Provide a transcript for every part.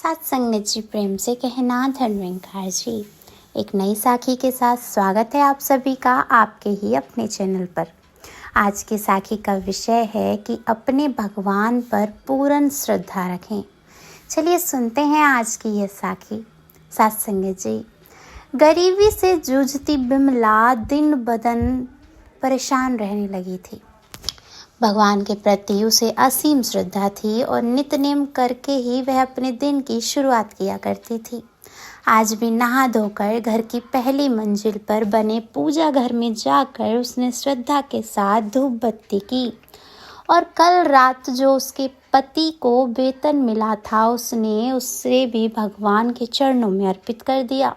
सत्संग जी प्रेम से कहना धन्वंकार जी। एक नई साखी के साथ स्वागत है आप सभी का आपके ही अपने चैनल पर। आज की साखी का विषय है कि अपने भगवान पर पूर्ण श्रद्धा रखें। चलिए सुनते हैं आज की यह साखी। सत्संग जी। गरीबी से जूझती बिमला दिन बदन परेशान रहने लगी थी। भगवान के प्रति उसे असीम श्रद्धा थी और नित्य नेम करके ही वह अपने दिन की शुरुआत किया करती थी। आज भी नहा धोकर घर की पहली मंजिल पर बने पूजा घर में जाकर उसने श्रद्धा के साथ धूप बत्ती की और कल रात जो उसके पति को वेतन मिला था उसने उससे भी भगवान के चरणों में अर्पित कर दिया।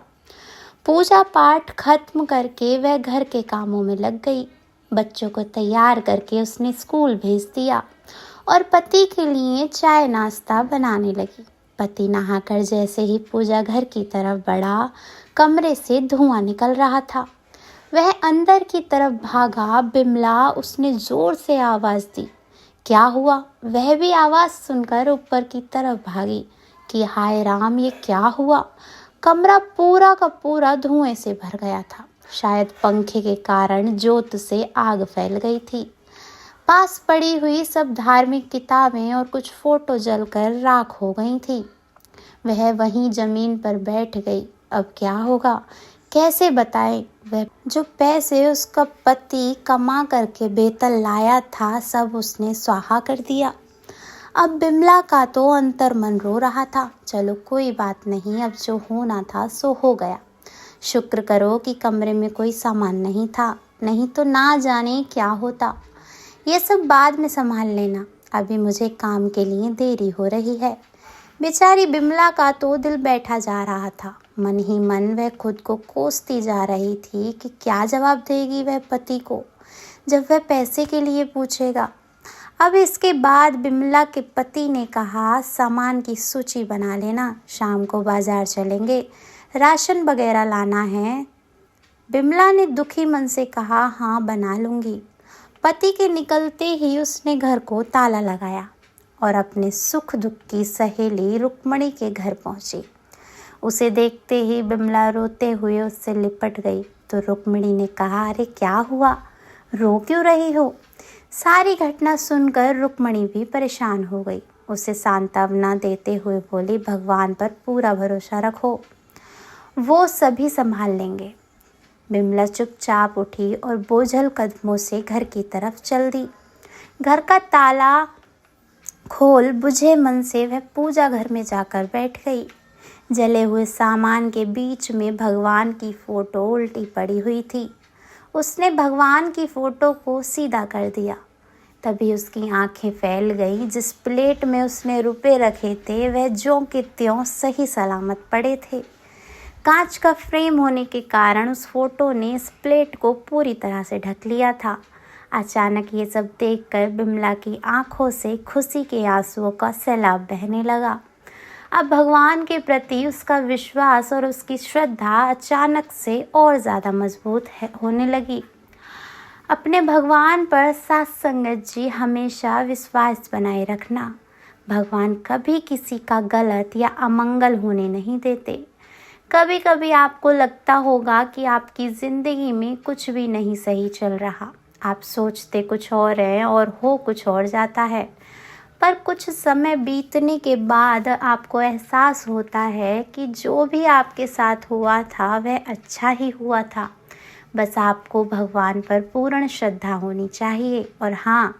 पूजा पाठ खत्म करके वह घर के कामों में लग गई। बच्चों को तैयार करके उसने स्कूल भेज दिया और पति के लिए चाय नाश्ता बनाने लगी। पति नहाकर जैसे ही पूजा घर की तरफ बढ़ा, कमरे से धुआं निकल रहा था। वह अंदर की तरफ भागा। बिमला उसने जोर से आवाज दी। क्या हुआ? वह भी आवाज सुनकर ऊपर की तरफ भागी कि हाय राम, ये क्या हुआ? कमरा पूरा का पूरा धुएं से भर गया था। शायद पंखे के कारण जोत से आग फैल गई थी। पास पड़ी हुई सब धार्मिक किताबें और कुछ फोटो जलकर राख हो गई थी। वह वहीं जमीन पर बैठ गई। अब क्या होगा, कैसे बताए? वह जो पैसे उसका पति कमा करके बेतल लाया था सब उसने स्वाहा कर दिया। अब बिमला का तो अंतर मन रो रहा था। चलो कोई बात नहीं, अब जो होना था सो हो गया। शुक्र करो कि कमरे में कोई सामान नहीं था, नहीं तो ना जाने क्या होता। ये सब बाद में संभाल लेना, अभी मुझे काम के लिए देरी हो रही है। बेचारी बिमला का तो दिल बैठा जा रहा था। मन ही मन वह खुद को कोसती जा रही थी कि क्या जवाब देगी वह पति को जब वह पैसे के लिए पूछेगा। अब इसके बाद बिमला के पति ने कहा, सामान की सूची बना लेना, शाम को बाजार चलेंगे, राशन वगैरह लाना है। बिमला ने दुखी मन से कहा, हाँ बना लूँगी। पति के निकलते ही उसने घर को ताला लगाया और अपने सुख दुख की सहेली रुक्मणी के घर पहुंची। उसे देखते ही बिमला रोते हुए उससे लिपट गई तो रुक्मणी ने कहा, अरे क्या हुआ, रो क्यों रही हो? सारी घटना सुनकर रुक्मणी भी परेशान हो गई। उसे सांत्वना देते हुए बोली, भगवान पर पूरा भरोसा रखो, वो सभी संभाल लेंगे। बिमला चुपचाप उठी और बोझल कदमों से घर की तरफ चल दी। घर का ताला खोल बुझे मन से वह पूजा घर में जाकर बैठ गई। जले हुए सामान के बीच में भगवान की फोटो उल्टी पड़ी हुई थी। उसने भगवान की फोटो को सीधा कर दिया। तभी उसकी आंखें फैल गईं। जिस प्लेट में उसने रुपए रखे थे वह ज्यों के त्यों सही सलामत पड़े थे। कांच का फ्रेम होने के कारण उस फोटो ने इस प्लेट को पूरी तरह से ढक लिया था। अचानक ये सब देखकर बिमला की आंखों से खुशी के आंसुओं का सैलाब बहने लगा। अब भगवान के प्रति उसका विश्वास और उसकी श्रद्धा अचानक से और ज़्यादा मजबूत होने लगी। अपने भगवान पर सत्संगत जी हमेशा विश्वास बनाए रखना। भगवान कभी किसी का गलत या अमंगल होने नहीं देते। कभी कभी आपको लगता होगा कि आपकी ज़िंदगी में कुछ भी नहीं सही चल रहा। आप सोचते कुछ और हैं और हो कुछ और जाता है। पर कुछ समय बीतने के बाद आपको एहसास होता है कि जो भी आपके साथ हुआ था वह अच्छा ही हुआ था। बस आपको भगवान पर पूर्ण श्रद्धा होनी चाहिए। और हाँ,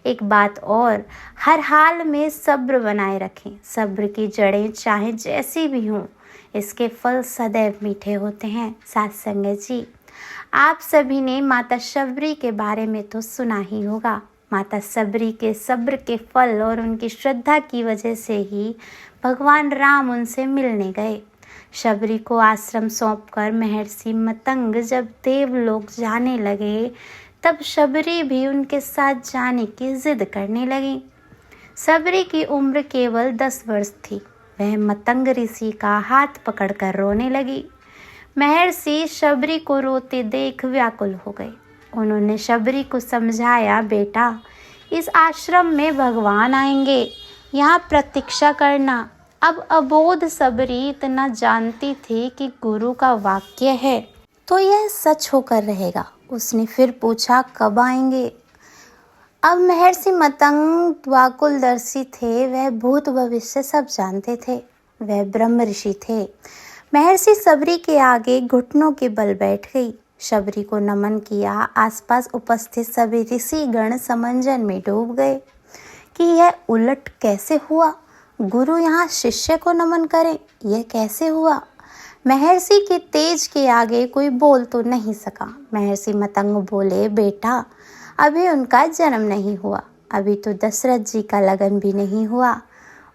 एक बात और, हर हाल में सब्र बनाए रखें। सब्र की जड़ें चाहे जैसी भी हों, इसके फल सदैव मीठे होते हैं। सत्संग जी, आप सभी ने माता शबरी के बारे में तो सुना ही होगा। माता शबरी के सब्र के फल और उनकी श्रद्धा की वजह से ही भगवान राम उनसे मिलने गए। शबरी को आश्रम सौंपकर महर्षि मतंग जब देवलोक जाने लगे तब शबरी भी उनके साथ जाने की जिद करने लगी। शबरी की उम्र केवल 10 वर्ष थी। वह मतंग ऋषि का हाथ पकड़कर रोने लगी। महर्षि शबरी को रोते देख व्याकुल हो गए। उन्होंने शबरी को समझाया, बेटा, इस आश्रम में भगवान आएंगे, यहाँ प्रतीक्षा करना। अब अबोध सबरी इतना जानती थी कि गुरु का वाक्य है तो यह सच होकर रहेगा। उसने फिर पूछा, कब आएंगे? अब महर्षि मतंग वाकुलदर्शी थे, वह भूत भविष्य सब जानते थे, वह ब्रह्म ऋषि थे। महर्षि सबरी के आगे घुटनों के बल बैठ गई, शबरी को नमन किया। आसपास उपस्थित सभी ऋषि गण समंजन में डूब गए कि यह उलट कैसे हुआ। गुरु यहाँ शिष्य को नमन करें, यह कैसे हुआ? महर्षि के तेज के आगे कोई बोल तो नहीं सका। महर्षि मतंग बोले, बेटा अभी उनका जन्म नहीं हुआ, अभी तो दशरथ जी का लगन भी नहीं हुआ।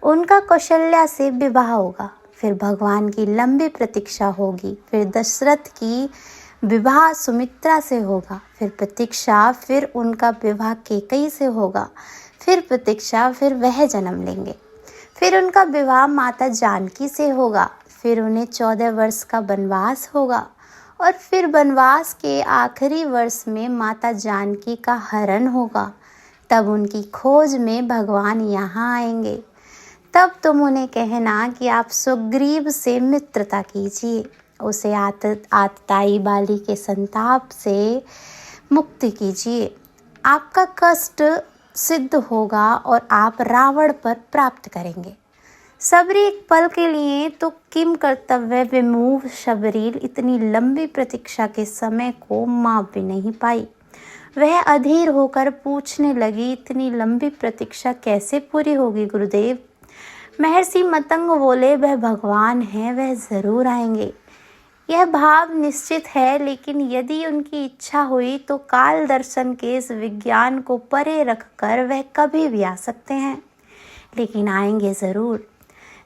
उनका कौशल्या से विवाह होगा, फिर भगवान की लंबी प्रतीक्षा होगी, फिर दशरथ की विवाह सुमित्रा से होगा, फिर प्रतीक्षा, फिर उनका विवाह कैकेयी से होगा, फिर प्रतीक्षा, फिर वह जन्म लेंगे, फिर उनका विवाह माता जानकी से होगा, फिर उन्हें 14 वर्ष का वनवास होगा और फिर वनवास के आखिरी वर्ष में माता जानकी का हरण होगा। तब उनकी खोज में भगवान यहाँ आएंगे। तब तुम उन्हें कहना कि आप सुग्रीव से मित्रता कीजिए, उसे आतताई बाली के संताप से मुक्ति कीजिए। आपका कष्ट सिद्ध होगा और आप रावण पर प्राप्त करेंगे। सबरी एक पल के लिए तो किम कर्तव्य विमूढ़ शबरी इतनी लंबी प्रतीक्षा के समय को माप भी नहीं पाई। वह अधीर होकर पूछने लगी, इतनी लंबी प्रतीक्षा कैसे पूरी होगी गुरुदेव? महर्षि मतंग बोले, वह भगवान हैं, वह जरूर आएंगे, यह भाव निश्चित है, लेकिन यदि उनकी इच्छा हुई तो काल दर्शन के इस विज्ञान को परे रखकर वह कभी भी आ सकते हैं, लेकिन आएंगे ज़रूर।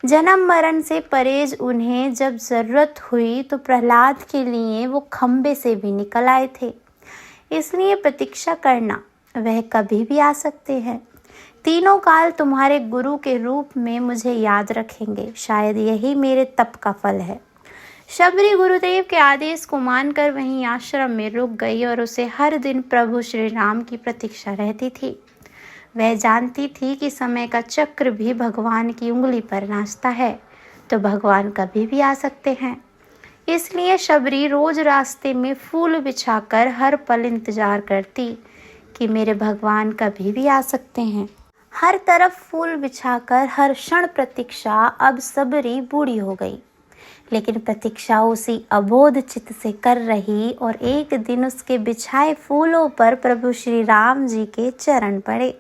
जन्म मरण से परहेज उन्हें जब ज़रूरत हुई तो प्रहलाद के लिए वो खम्बे से भी निकल आए थे, इसलिए प्रतीक्षा करना, वह कभी भी आ सकते हैं। तीनों काल तुम्हारे गुरु के रूप में मुझे याद रखेंगे, शायद यही मेरे तप का फल है। शबरी गुरुदेव के आदेश को मानकर वहीं आश्रम में रुक गई और उसे हर दिन प्रभु श्री राम की प्रतीक्षा रहती थी। वह जानती थी कि समय का चक्र भी भगवान की उंगली पर नाचता है, तो भगवान कभी भी आ सकते हैं। इसलिए शबरी रोज रास्ते में फूल बिछाकर हर पल इंतजार करती कि मेरे भगवान कभी भी आ सकते हैं। हर तरफ फूल बिछाकर हर क्षण प्रतीक्षा। अब सबरी बूढ़ी हो गई, लेकिन प्रतीक्षा उसी अबोध चित्त से कर रही और एक दिन उसके बिछाए फूलों पर प्रभु श्री राम जी के चरण पड़े।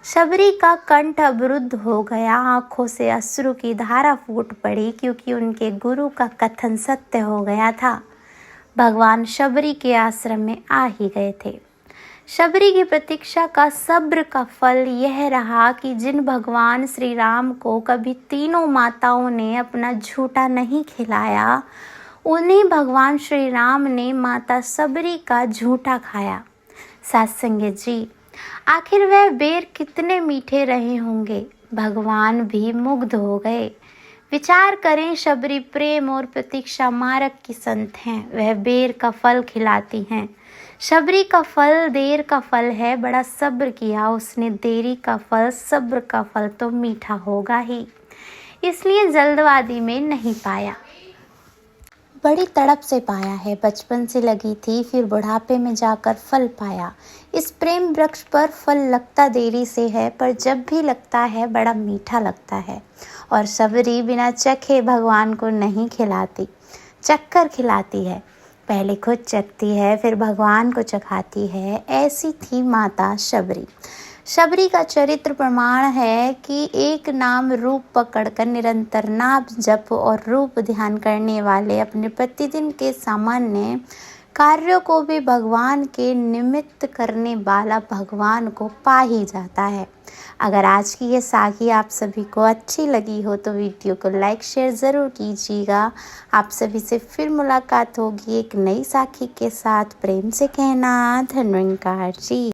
शबरी का कंठ अवरुद्ध हो गया, आंखों से अश्रु की धारा फूट पड़ी, क्योंकि उनके गुरु का कथन सत्य हो गया था। भगवान शबरी के आश्रम में आ ही गए थे। शबरी की प्रतीक्षा का सब्र का फल यह रहा कि जिन भगवान श्री राम को कभी तीनों माताओं ने अपना झूठा नहीं खिलाया, उन्हीं भगवान श्री राम ने माता शबरी का झूठा खाया। सत्संग जी, आखिर वह बेर कितने मीठे रहे होंगे। भगवान भी मुग्ध हो गए। विचार करें, शबरी प्रेम और प्रतीक्षा मार्ग की संत हैं, वह बेर का फल खिलाती हैं। शबरी का फल देर का फल है, बड़ा सब्र किया उसने, देरी का फल सब्र का फल तो मीठा होगा ही, इसलिए जल्दबाजी में नहीं पाया, बड़ी तड़प से पाया है। बचपन से लगी थी, फिर बुढ़ापे में जाकर फल पाया। इस प्रेम वृक्ष पर फल लगता देरी से है, पर जब भी लगता है बड़ा मीठा लगता है। और शबरी बिना चखे भगवान को नहीं खिलाती, चक्कर खिलाती है। पहले खुद चखती है, फिर भगवान को चखाती है। ऐसी थी माता शबरी। शबरी का चरित्र प्रमाण है कि एक नाम रूप पकड़कर निरंतर नाम जप और रूप ध्यान करने वाले अपने प्रतिदिन के सामान्य कार्यों को भी भगवान के निमित्त करने वाला भगवान को पा ही जाता है। अगर आज की ये साखी आप सभी को अच्छी लगी हो तो वीडियो को लाइक शेयर ज़रूर कीजिएगा। आप सभी से फिर मुलाकात होगी एक नई साखी के साथ। प्रेम से कहना, धन्यवाद जी।